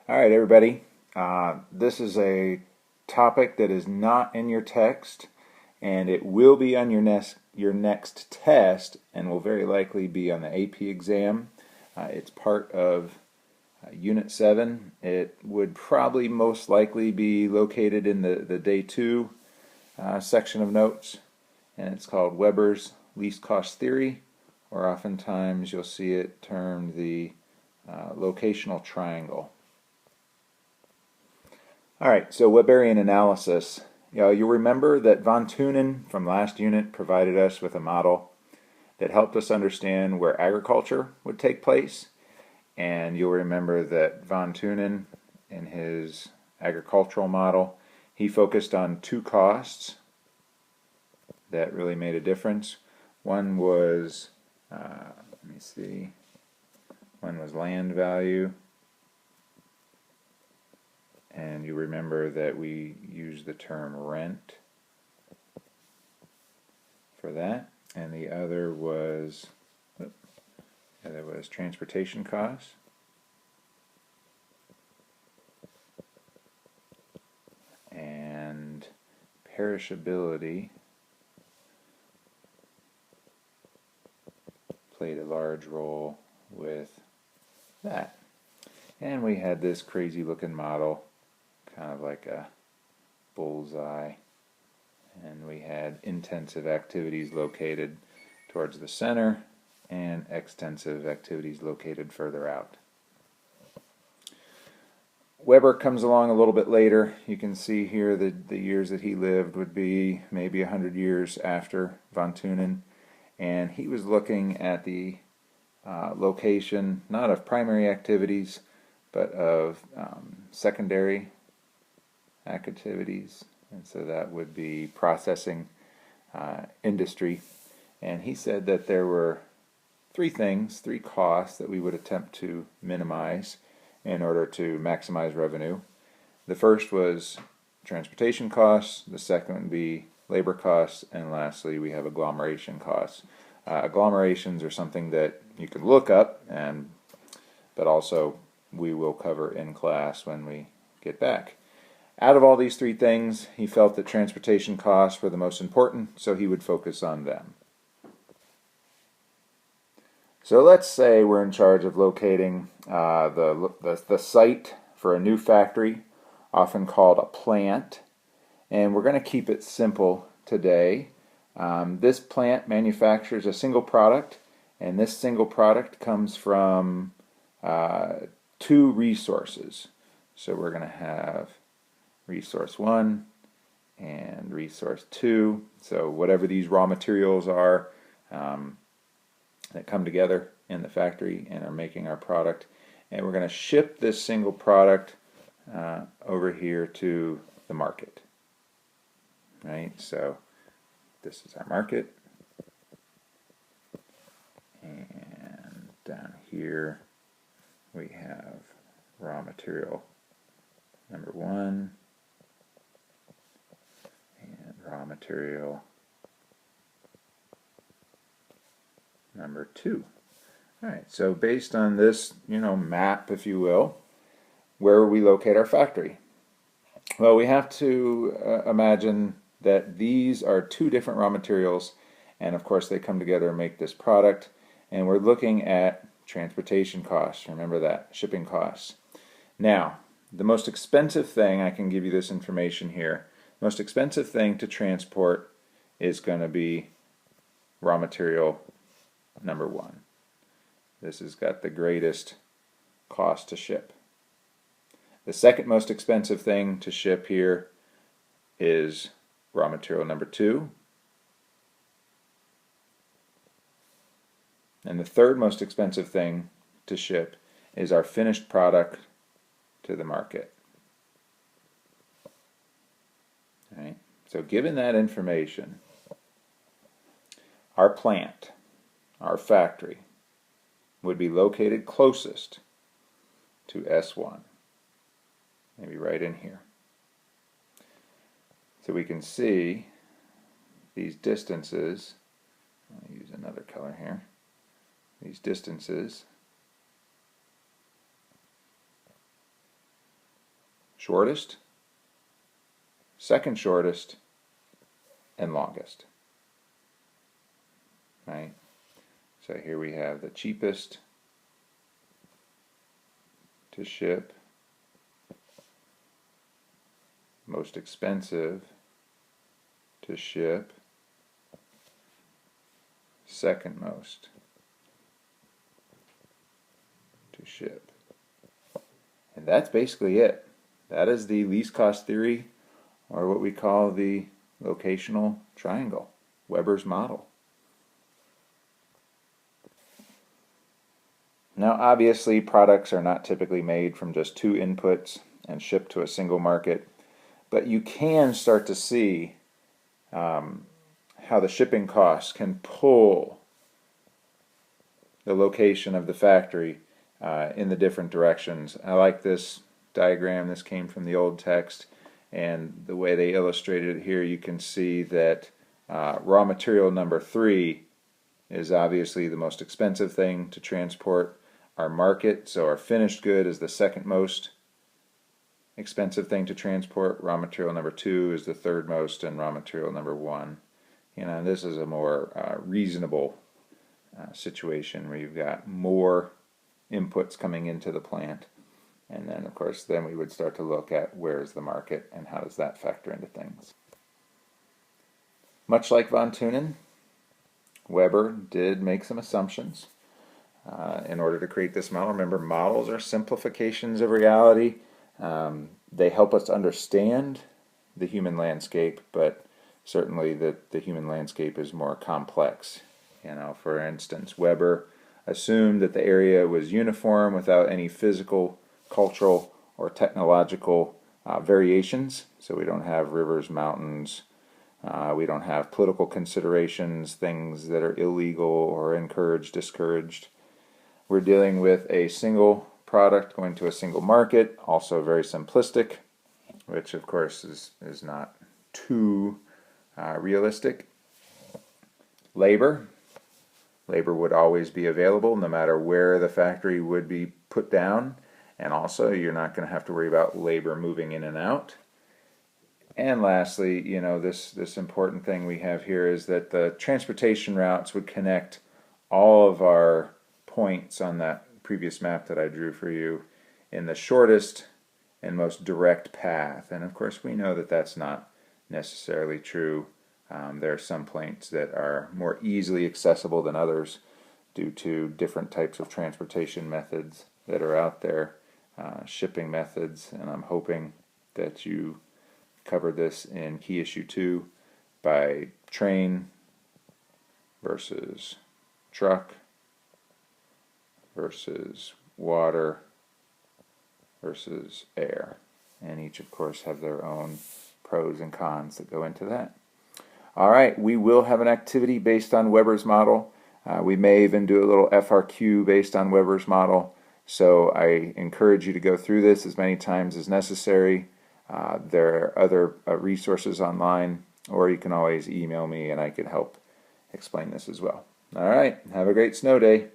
All right, everybody. This is a topic that is not in your text, and it will be on your next test, and will very likely be on the AP exam. It's part of Unit 7. It would probably most likely be located in the Day 2 section of notes, and it's called Weber's least cost theory, or oftentimes you'll see it termed the locational triangle. All right, so Weberian analysis. You'll remember that von Thunen from last unit provided us with a model that helped us understand where agriculture would take place. And you'll remember that von Thunen, in his agricultural model, he focused on two costs that really made a difference. One was, one was land value. And you remember that we use the term rent for that. And the other was transportation costs. And perishability played a large role with that. And we had this crazy looking model, kind of like a bullseye, and we had intensive activities located towards the center and extensive activities located further out. Weber comes along a little bit later. You can see here that the years that he lived would be maybe 100 years after von Thunen, and he was looking at the location not of primary activities but of secondary activities, and so that would be processing industry. And he said that there were three costs that we would attempt to minimize in order to maximize revenue. The first was transportation costs, the second would be labor costs, and lastly we have agglomeration costs. Agglomerations are something that you can look up, but also we will cover in class when we get back. Out of all these three things, he felt that transportation costs were the most important, so he would focus on them. So let's say we're in charge of locating the site for a new factory, often called a plant, and we're going to keep it simple today. This plant manufactures a single product, and this single product comes from two resources. So we're going to have resource 1 and resource 2. So whatever these raw materials are that come together in the factory and are making our product. And we're going to ship this single product over here to the market. Right? So this is our market. And down here we have raw material number 1 and raw material number 2. Alright, so based on this, map, if you will, where we locate our factory? Well, we have to imagine that these are two different raw materials, and of course they come together and make this product, and we're looking at transportation costs. Remember that, shipping costs. Now, the most expensive thing, I can give you this information here, most expensive thing to transport is going to be raw material number 1. This has got the greatest cost to ship. The second most expensive thing to ship here is raw material number 2. And the third most expensive thing to ship is our finished product to the market. All right. So given that information, our plant, our factory, would be located closest to S1. Maybe right in here. So we can see these distances. I'll use another color here. These distances shortest, second shortest, and longest. Right? So here we have the cheapest to ship, most expensive to ship, second most to ship. And that's basically it. That is the least cost theory, or what we call the locational triangle, Weber's model. Now obviously products are not typically made from just two inputs and shipped to a single market, but you can start to see how the shipping costs can pull the location of the factory in the different directions. I like this diagram. This came from the old text, and the way they illustrated it here, you can see that raw material number 3 is obviously the most expensive thing to transport. Our market, so our finished good, is the second most expensive thing to transport. Raw material number 2 is the third most, and raw material number 1. You know, this is a more reasonable situation where you've got more inputs coming into the plant, and then of course then we would start to look at where's the market and how does that factor into things. Much like von Thunen, Weber did make some assumptions in order to create this model. Remember, models are simplifications of reality. They help us understand the human landscape, but certainly the human landscape is more complex. You know, for instance, Weber assumed that the area was uniform without any physical, cultural, or technological variations. So we don't have rivers, mountains, we don't have political considerations, things that are illegal or encouraged, discouraged. We're dealing with a single product going to a single market, also very simplistic, which of course is not too realistic. Labor would always be available no matter where the factory would be put down, and also you're not going to have to worry about labor moving in and out. And lastly, you know, this important thing we have here is that the transportation routes would connect all of our points on that previous map that I drew for you in the shortest and most direct path. And of course we know that that's not necessarily true. There are some points that are more easily accessible than others due to different types of transportation methods that are out there, shipping methods, and I'm hoping that you covered this in Key Issue 2 by train versus truck versus water versus air, and each of course have their own pros and cons that go into that. Alright, we will have an activity based on Weber's model. We may even do a little FRQ based on Weber's model, so I encourage you to go through this as many times as necessary. There are other resources online, or you can always email me and I can help explain this as well. Alright, have a great snow day.